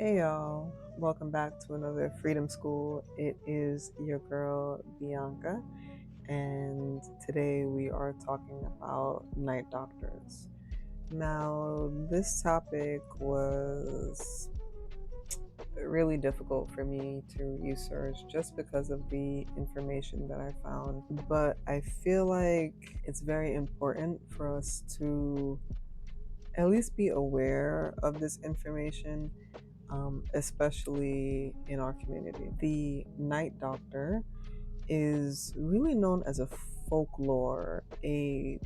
Hey y'all, welcome back to another Freedom School. It is your girl Bianca, and today we are talking about night doctors. Now, this topic was really difficult for me to research just because of the information that I found, but I feel like it's very important for us to at least be aware of this information, especially in our community. The night doctor is really known as a folklore, a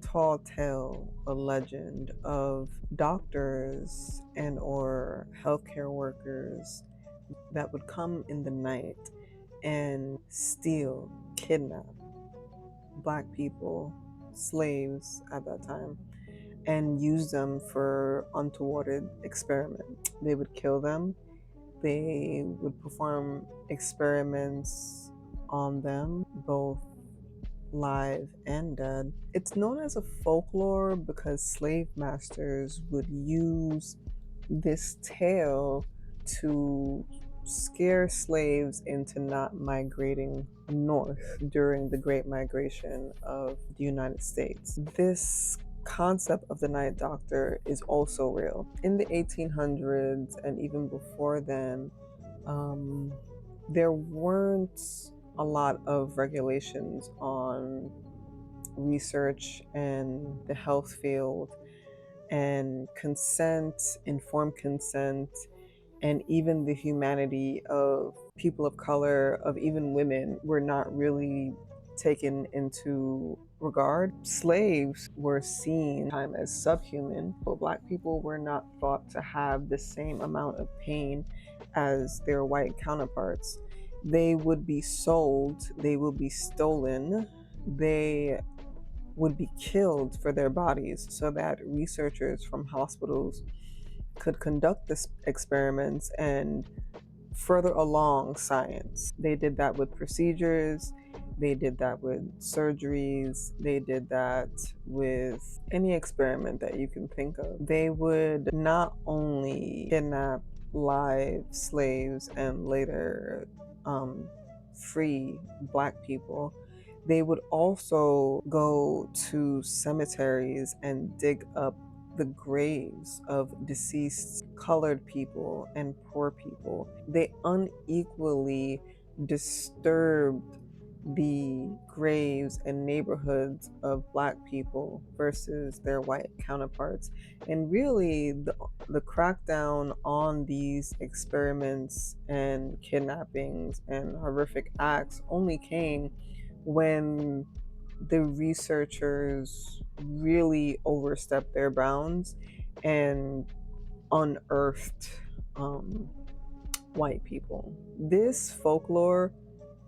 tall tale, a legend of doctors and or healthcare workers that would come in the night and steal, kidnap black people, slaves at that time, and use them for untoward experiment. They would kill them. They would perform experiments on them, both live and dead. It's known as a folklore because slave masters would use this tale to scare slaves into not migrating north during the Great Migration of the United States. This concept of the night doctor is also real. In the 1800s and even before then, there weren't a lot of regulations on research and the health field, and consent, informed consent, and even the humanity of people of color, of even women, were not really taken into regard. Slaves were seen as subhuman, but black people were not thought to have the same amount of pain as their white counterparts. They would be sold, they would be stolen, they would be killed for their bodies so that researchers from hospitals could conduct this experiments and further along science. They did that with procedures, they did that with surgeries, they did that with any experiment that you can think of. They would not only kidnap live slaves and later free black people, they would also go to cemeteries and dig up the graves of deceased colored people and poor people. They unequally disturbed the graves and neighborhoods of black people versus their white counterparts. And really, the crackdown on these experiments and kidnappings and horrific acts only came when the researchers really overstepped their bounds and unearthed white people. This folklore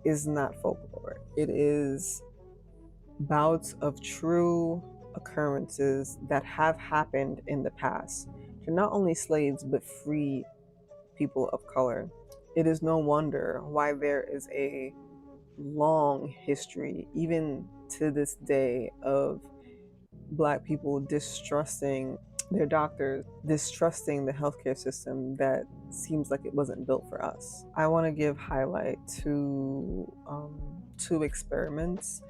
is not folklore. It is bouts of true occurrences that have happened in the past to not only slaves but free people of color. It is no wonder why there is a long history, even to this day, of black people distrusting their doctors, distrusting the healthcare system that seems like it wasn't built for us. I want to give highlight to two experiments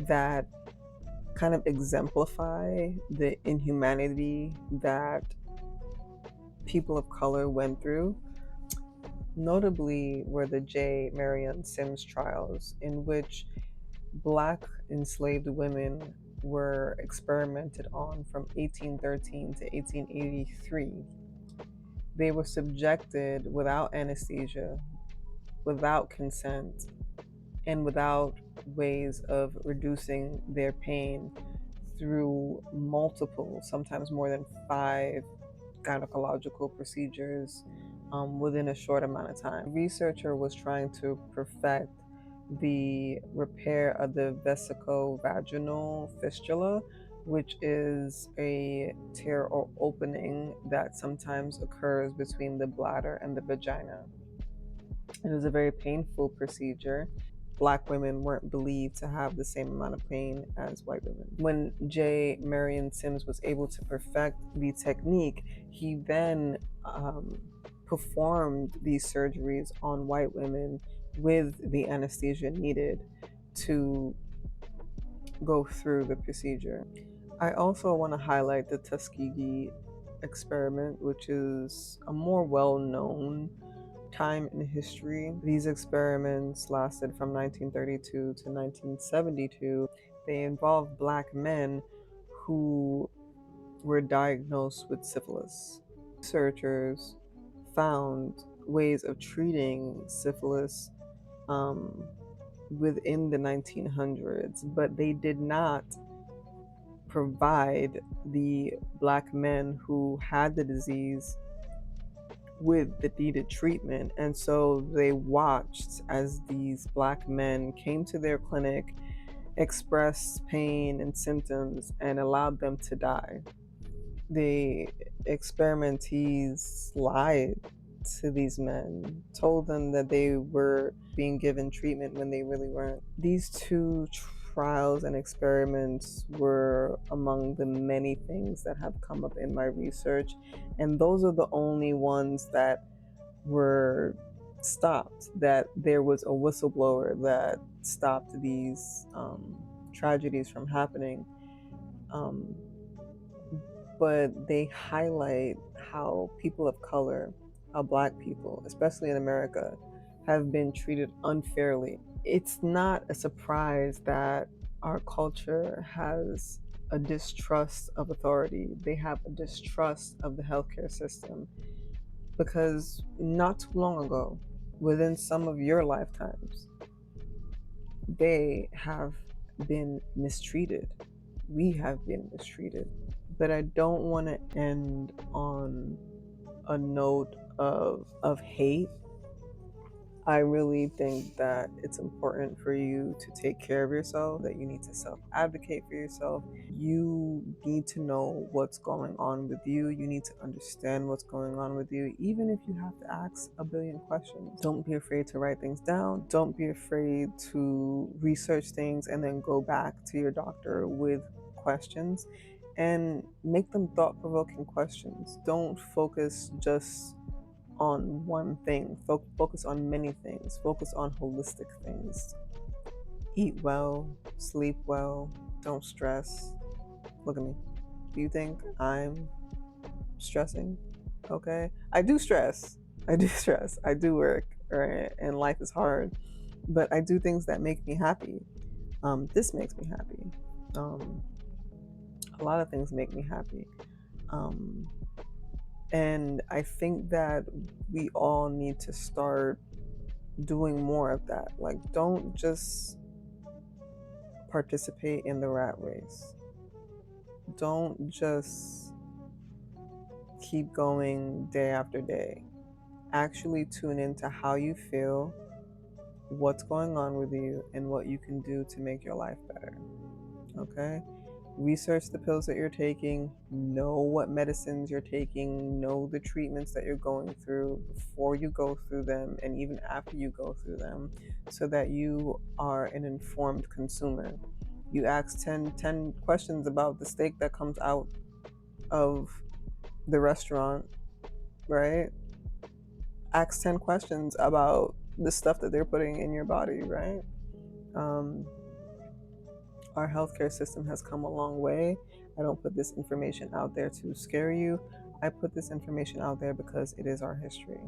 that kind of exemplify the inhumanity that people of color went through. Notably were the Marion Sims trials, in which black enslaved women were experimented on from 1813 to 1883. They were subjected without anesthesia, without consent, and without ways of reducing their pain through multiple, sometimes more than 5 gynecological procedures within a short amount of time. The researcher was trying to perfect the repair of the vesicovaginal fistula, which is a tear or opening that sometimes occurs between the bladder and the vagina. It was a very painful procedure. Black women weren't believed to have the same amount of pain as white women. When Marion Sims was able to perfect the technique, he then performed these surgeries on white women with the anesthesia needed to go through the procedure. I also want to highlight the Tuskegee experiment, which is a more well known time in history. These experiments lasted from 1932 to 1972. They involved black men who were diagnosed with syphilis. Researchers found ways of treating syphilis um, within the 1900s, but they did not provide the black men who had the disease with the needed treatment. And so they watched as these black men came to their clinic, expressed pain and symptoms, and allowed them to die. The experimentees lied to these men, told them that they were being given treatment when they really weren't. These two trials and experiments were among the many things that have come up in my research, and those are the only ones that were stopped, that there was a whistleblower that stopped these tragedies from happening. Um, but they highlight how people of color, how black people, especially in America, have been treated unfairly. It's not a surprise that our culture has a distrust of authority. They have a distrust of the healthcare system because not too long ago, within some of your lifetimes, they have been mistreated. We have been mistreated. But I don't want to end on a note of hate. I really think that it's important for you to take care of yourself, that you need to self advocate for yourself. You need to know what's going on with you. You need to understand what's going on with you, even if you have to ask a billion questions. Don't be afraid to write things down. Don't be afraid to research things and then go back to your doctor with questions and make them thought provoking questions. Don't focus just on one thing. Focus on many things. Focus on holistic things. Eat well, sleep well, don't stress. Look at me. Do you think I'm stressing? Okay. I do stress. I do stress. I do work, right? And life is hard. But I do things that make me happy. This makes me happy. Um, a lot of things make me happy. Um, and I think that we all need to start doing more of that. Like, don't just participate in the rat race. Don't just keep going day after day. Actually tune into how you feel, what's going on with you, and what you can do to make your life better. Okay? Research the pills that you're taking, know what medicines you're taking, know the treatments that you're going through before you go through them and even after you go through them, so that you are an informed consumer. You ask 10 questions about the steak that comes out of the restaurant, right? Ask 10 questions about the stuff that they're putting in your body, right? Um, our healthcare system has come a long way. I don't put this information out there to scare you. I put this information out there because it is our history.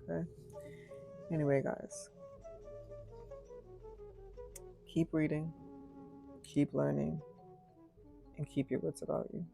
Okay? Anyway, guys, keep reading, keep learning, and keep your wits about you.